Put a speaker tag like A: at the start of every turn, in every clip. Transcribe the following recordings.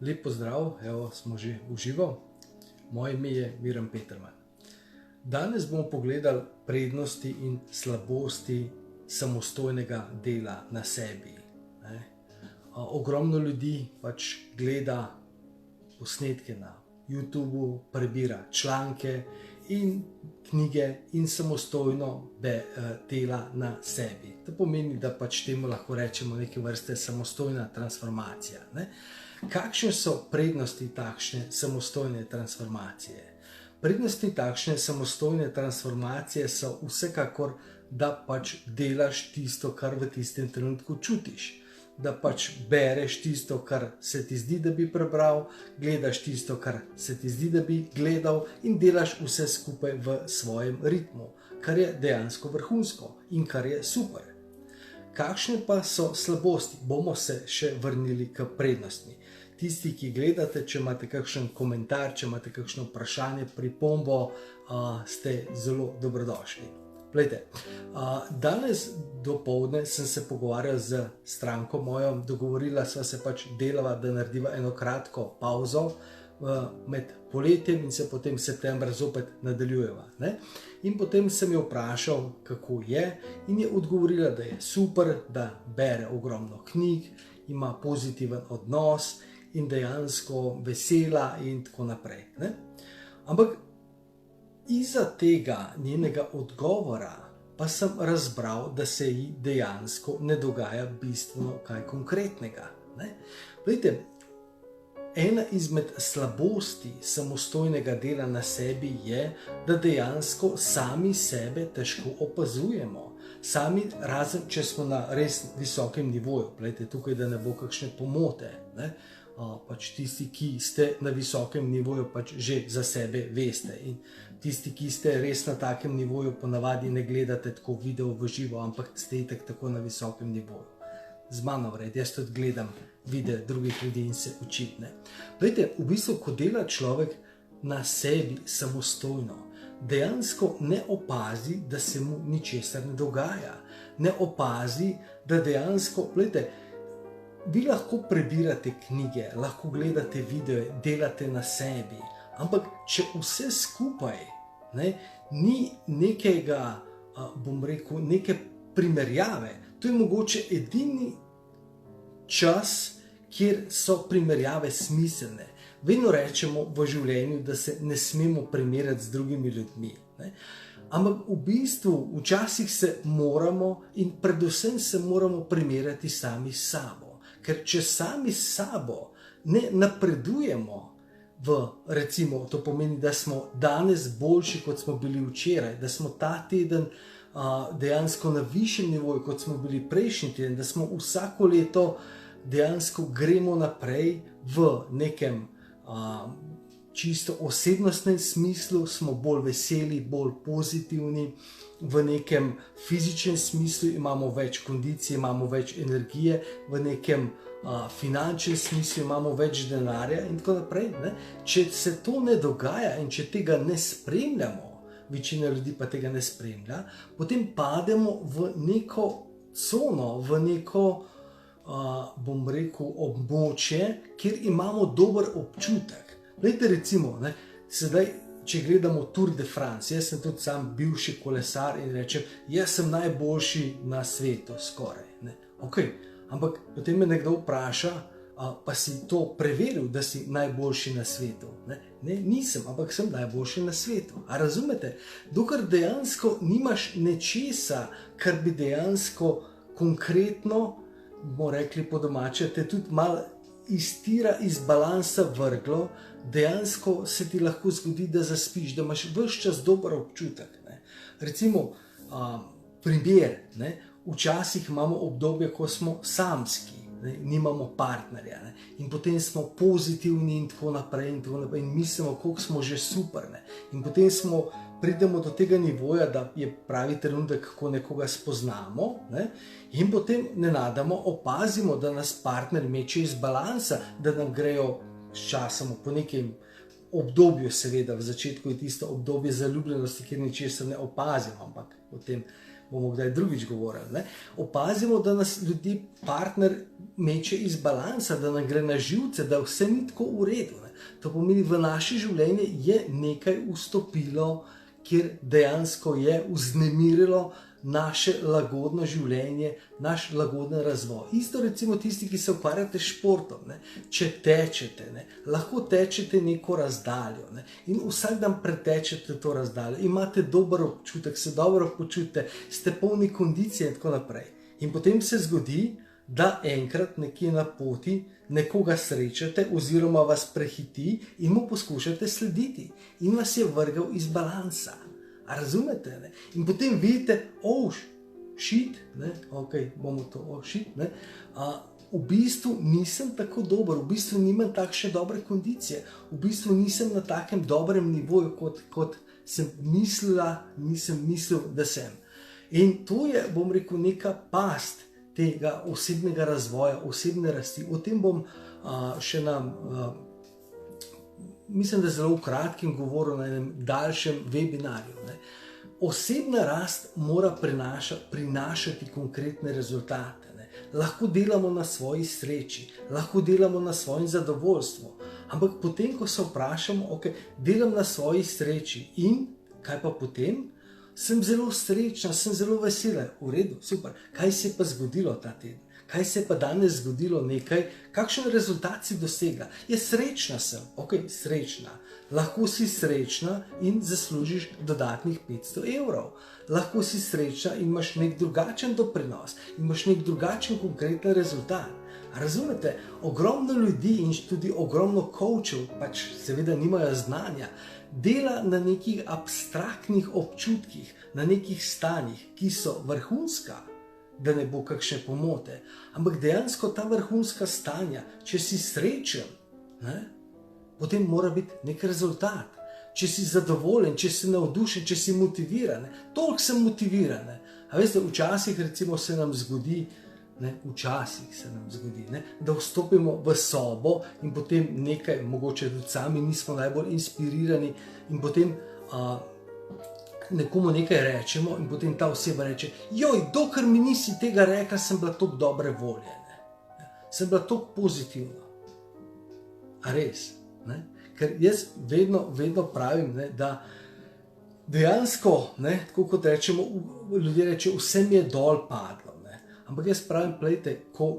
A: Lep pozdrav, evo smo že v živo. Moje ime je Miran Peterman. Danes bomo pogledali prednosti in slabosti samostojnega dela na sebi. Ogromno ljudi pač gleda posnetke na YouTubu, prebira članke in knjige in samostojno dela na sebi. To pomeni, da pač temu lahko rečemo neke vrste samostojna transformacija. Kakšne so prednosti takšne samostojne transformacije? Prednosti takšne samostojne transformacije so vsekakor, da pač delaš tisto, kar v tistem trenutku čutiš. Da pač bereš tisto, kar se ti zdi, da bi prebral, gledaš tisto, kar se ti zdi, da bi gledal in delaš vse skupaj v svojem ritmu, kar je dejansko vrhunsko in kar je super. Kakšne pa so slabosti? Bomo se še vrnili k prednosti. Tisti, ki gledate, če imate kakšen komentar, če imate kakšno vprašanje, pripombo, ste zelo dobrodošli. Glejte, danes dopoldne sem se pogovarjal z stranko mojo, dogovorila sva se pač delava, da narediva eno kratko pauzo med poletjem in se potem septembra zopet nadaljujeva. In potem sem jo vprašal, kako je, in je odgovorila, da je super, da bere ogromno knjig, ima pozitiven odnos in dejansko vesela in tako naprej. Ampak iza tega njenega odgovora pa sem razbral, da se ji dejansko ne dogaja bistveno kaj konkretnega. Glejte, ena izmed slabosti samostojnega dela na sebi je, da dejansko sami sebe težko opazujemo. Sami, razen če smo na res visokem nivoju, glejte, tukaj da ne bo kakšne pomote, pač tisti, ki ste na visokem nivoju, pač že za sebe veste, in tisti, ki ste res na takem nivoju, ponavadi ne gledate tako video v živo, ampak ste itak tako na visokem nivoju. Z mano vred, jaz tudi gledam videe drugih ljudi in se učim. Glejte, v bistvu, ko dela človek na sebi samostojno, dejansko ne opazi, da se mu ničesar ne dogaja. Ne opazi, da dejansko, glejte, vi lahko prebirate knjige, lahko gledate videe, delate na sebi, ampak če vse skupaj ni nekega, bom rekel, neke primerjave, to je mogoče edini čas, kjer so primerjave smiselne. Vedno rečemo v življenju, da se ne smemo primerjati z drugimi ljudmi. Ampak v bistvu včasih se moramo in predvsem se moramo primerjati sami s sabo. Ker če sami s sabo ne napredujemo recimo, to pomeni, da smo danes boljši, kot smo bili včeraj, da smo ta teden dejansko na višjem nivoju, kot smo bili prejšnji teden, da smo vsako leto dejansko gremo naprej v nekem čisto osebnostnem smislu, smo bolj veseli, bolj pozitivni, v nekem fizičnem smislu imamo več kondicije, imamo več energije, v nekem finančnem smislu imamo več denarja in tako naprej. Če se to ne dogaja in če tega ne spremljamo, večina ljudi pa tega ne spremlja, potem pademo v neko cono, v neko, bom rekel, območje, kjer imamo dober občutek. Glejte, recimo, sedaj, če gledamo Tour de France, jaz sem tudi sam bivši kolesar in rečem, jaz sem najboljši na svetu, skoraj. Ok, ampak potem me nekdo vpraša, pa si to preveril, da si najboljši na svetu? Ne, nisem, ampak sem najboljši na svetu. A razumete? Dokler dejansko nimaš nečesa, kar bi dejansko konkretno, bomo rekli po domače, te tudi malo iztira iz balansa vrglo, dejansko se ti lahko zgodi, da zaspiš, da imaš ves čas dober občutek. Recimo, primer, včasih imamo obdobje, ko smo samski, nimamo partnerja, in potem smo pozitivni in tako naprej in mislimo, koliko smo že super. In potem pridemo do tega nivoja, da je pravi trenutek, ko nekoga spoznamo, in potem nenadoma opazimo, da nas partner meče iz balansa, da nam grejo s časom po nekem obdobju, seveda, v začetku je tisto obdobje zaljubljenosti, kjer ničesar ne opazimo, ampak potem bomo kdaj drugič govorili. Opazimo, da nas ljudi partner meče iz balansa, da nam gre na živce, da vse ni tako v redu. Ne. To pomeni, v naše življenje je nekaj vstopilo, kjer dejansko je vznemirilo naše lagodno življenje, naš lagoden razvoj. Isto recimo tisti, ki se ukvarjate s športom, ne? Če tečete, ne? Lahko tečete neko razdaljo, ne? In vsak dan pretečete to razdaljo, imate dober občutek, se dobro počutite, ste polni kondicije in tako naprej. In potem se zgodi, da enkrat nekje na poti nekoga srečate oziroma vas prehiti in mu poskušate slediti in vas je vrgel iz balansa. A razumete? Ne? In potem vidite, shit, ne? Ok, bomo to, shit, ne? V bistvu nisem tako dober, v bistvu nimam takšne dobre kondicije, v bistvu nisem na takem dobrem nivoju, kot sem mislil, da sem. In to je, bom rekel, neka past tega osebnega razvoja, osebne rasti. O tem bom še mislim, da zelo v kratkem govoril na enem daljšem webinarju. Ne. Osebna rast mora prinašati konkretne rezultate. Ne. Lahko delamo na svoji sreči, lahko delamo na svojem zadovoljstvu, ampak potem, ko se vprašamo, ok, delam na svoji sreči in kaj pa potem? Sem zelo srečna, sem zelo vesela, v redu, super. Kaj se je pa zgodilo ta teden? Kaj se je pa danes zgodilo nekaj? Kakšen rezultat si dosegla? Srečna sem, ok, srečna. Lahko si srečna in zaslužiš dodatnih 500 evrov. Lahko si srečna in imaš nek drugačen doprinos, imaš nek drugačen konkreten rezultat. Razumete? Ogromno ljudi in tudi ogromno coachov, pač seveda nimajo znanja, dela na nekih abstraktnih občutkih, na nekih stanjih, ki so vrhunska, da ne bo kakšne pomote. Ampak dejansko ta vrhunska stanja, če si srečen, ne, potem mora biti nek rezultat. Če si zadovoljen, če si navdušen, če si motiviran, toliko sem motiviran. A veste, včasih recimo se nam zgodi, da vstopimo v sobo in potem nekaj, mogoče tudi sami nismo najbolj inspirirani in potem nekomu nekaj rečemo in potem ta oseba reče, dokler mi nisi tega rekla, sem bila toliko dobre volje, sem bila toliko pozitivna. A res? Ne? Ker jaz vedno pravim, ne, da dejansko, ne, tako kot rečemo, ljudje rečejo, vse mi je dol padlo. Ampak jaz pravim,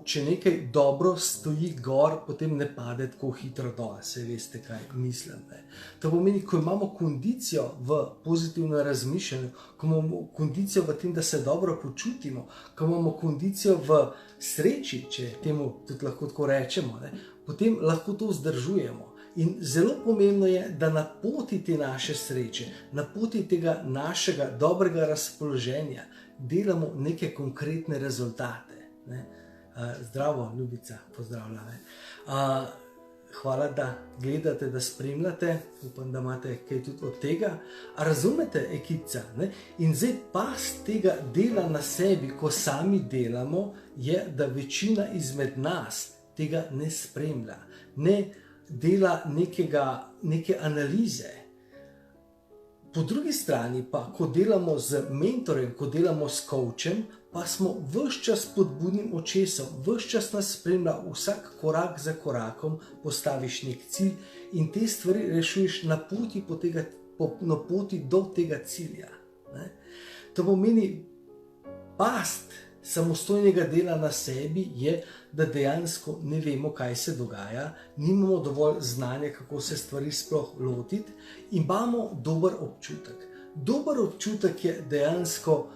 A: če nekaj dobro stoji gor, potem ne pade tako hitro dol, se veste, kaj mislim. Ne? To pomeni, ko imamo kondicijo v pozitivnem razmišljanju, ko imamo kondicijo v tem, da se dobro počutimo, ko imamo kondicijo v sreči, če temu tudi lahko tako rečemo, ne? Potem lahko to vzdržujemo. In zelo pomembno je, da na poti te naše sreče, na poti tega našega dobrega razpoloženja delamo neke konkretne rezultate. Ne? Zdravo, Ljubica, pozdravljam. Hvala, da gledate, da spremljate, upam, da imate kaj tudi od tega. A razumete, ekipca? Ne? In zdaj past tega dela na sebi, ko sami delamo, je, da večina izmed nas tega ne spremlja, ne dela neke analize. Po drugi strani pa, ko delamo z mentorjem, ko delamo s coachem, pa smo ves čas pod budnim očesom, ves čas nas spremlja, vsak korak za korakom postaviš nek cilj in te stvari rešuješ na poti do tega cilja. Ne? To pomeni, past samostojnega dela na sebi je, da dejansko ne vemo, kaj se dogaja, nimamo dovolj znanja, kako se stvari sploh lotiti in imamo dober občutek. Dober občutek je dejansko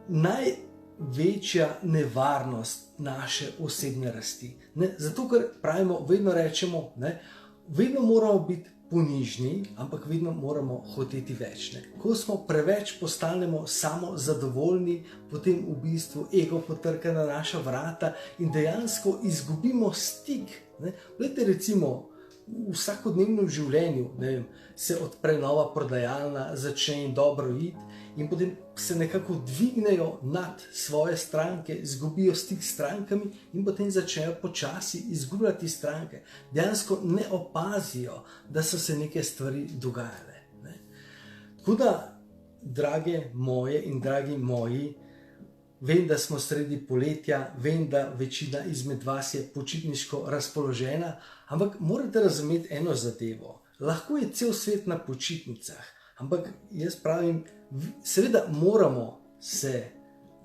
A: največja nevarnost naše osebne rasti. Ne? Zato, ker pravimo, vedno rečemo, ne? Vedno moramo biti ponižni, ampak vedno moramo hoteti več. Ne? Ko smo preveč postanemo samo zadovoljni, potem v bistvu ego potrka na naša vrata in dejansko izgubimo stik. Glejte, recimo, v vsakodnevnem življenju, ne vem, se odpre nova prodajalna, začne jim dobro iti in potem se nekako dvignejo nad svoje stranke, izgubijo stik s strankami in potem začnejo počasi izgubljati stranke. Dejansko ne opazijo, da so se neke stvari dogajale. Ne? Tako da, drage moje in dragi moji, vem, da smo sredi poletja, vem, da večina izmed vas je počitniško razpoložena, ampak morate razumeti eno zadevo. Lahko je cel svet na počitnicah, ampak jaz pravim, seveda moramo se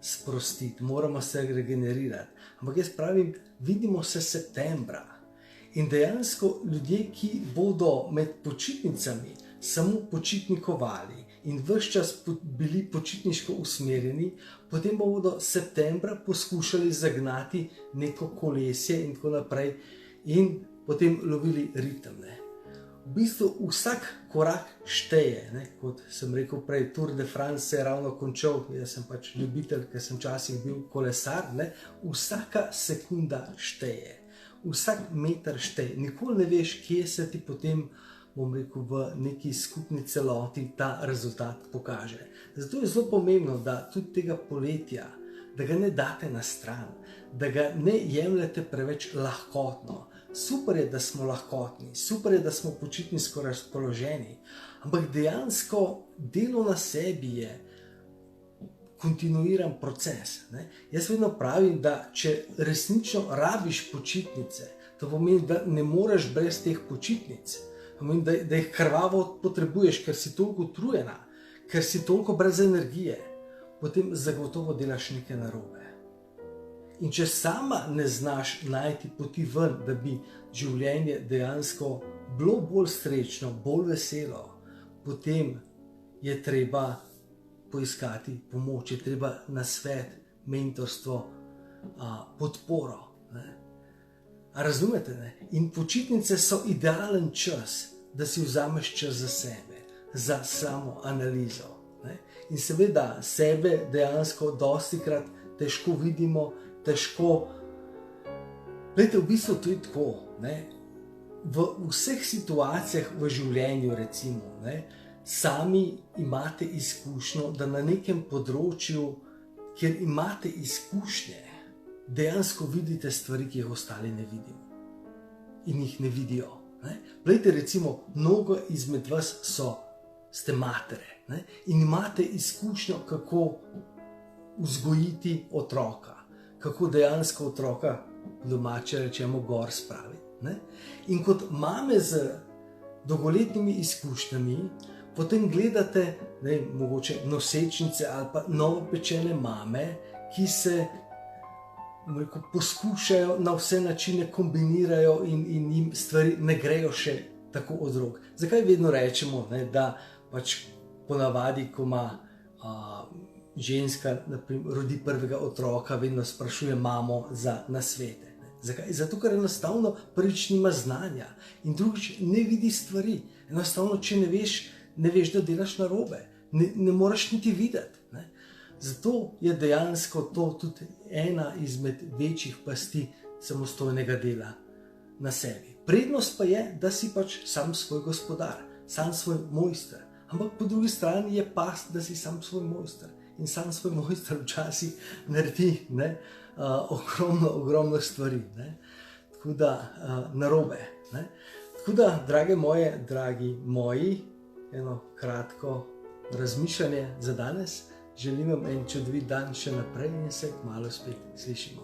A: sprostiti, moramo se regenerirati, ampak jaz pravim, vidimo se septembra. In dejansko ljudje, ki bodo med počitnicami samo počitnikovali in ves čas bili počitniško usmerjeni, potem bodo septembra poskušali zagnati neko kolesje in tako naprej in potem lovili ritem. V bistvu vsak korak šteje, kot sem rekel prej, Tour de France se je ravno končal, jaz sem pač ljubitelj, ker sem včasih bil kolesar, vsaka sekunda šteje, vsak meter šteje, nikoli ne veš, kje se ti potem, bom rekel, v neki skupni celoti ta rezultat pokaže. Zato je zelo pomembno, da tudi tega poletja, da ga ne date na stran, da ga ne jemljete preveč lahkotno. Super je, da smo lahkotni, super je, da smo počitniško razpoloženi, ampak dejansko delo na sebi je kontinuiran proces. Jaz vedno pravim, da če resnično rabiš počitnice, to pomeni, da ne moreš brez teh počitnic. Pomeni, da jih krvavo potrebuješ, ker si toliko utrujena, ker si toliko brez energije, potem zagotovo delaš nekaj narobe. In če sama ne znaš najti poti ven, da bi življenje dejansko bilo bolj srečno, bolj veselo, potem je treba poiskati pomoč, je treba nasvet, mentorstvo, podporo. A razumete? In počitnice so idealen čas, da si vzameš čas za sebe, za samo analizo. In seveda sebe dejansko dostikrat težko vidimo, težko. Glejte, v bistvu to je tako. V vseh situacijah v življenju, recimo, sami imate izkušnjo, da na nekem področju, kjer imate izkušnje, dejansko vidite stvari, ki jih ostali ne vidimo in jih ne vidijo. Glejte, recimo, mnogo izmed vas ste matere in imate izkušnjo, kako vzgojiti otroka, kako dejansko otroka domače rečemo gor spraviti. In kot mame z dolgoletnimi izkušnjami, potem gledate mogoče nosečnice ali pa novopečene mame, ki se poskušajo na vse načine kombinirajo in jim stvari ne grejo še tako od rok. Zakaj vedno rečemo, da pač ponavadi, ko ima ženska rodi prvega otroka, vedno sprašuje mamo za nasvete. Zakaj? Zato, ker enostavno prvič nima znanja in drugič ne vidi stvari. Enostavno, če ne veš, da delaš narobe, ne moreš niti videti. Zato je dejansko to tudi ena izmed večjih pasti samostojnega dela na sebi. Prednost pa je, da si pač sam svoj gospodar, sam svoj mojster. Ampak po drugi strani je past, da si sam svoj mojster. In sam svoj mojster včasih naredi ogromno stvari. Tako da narobe. Tako da, drage moje, dragi moji, eno kratko razmišljanje za danes. Želim vam en čudovit dan še naprej in se kmalu spet slišimo.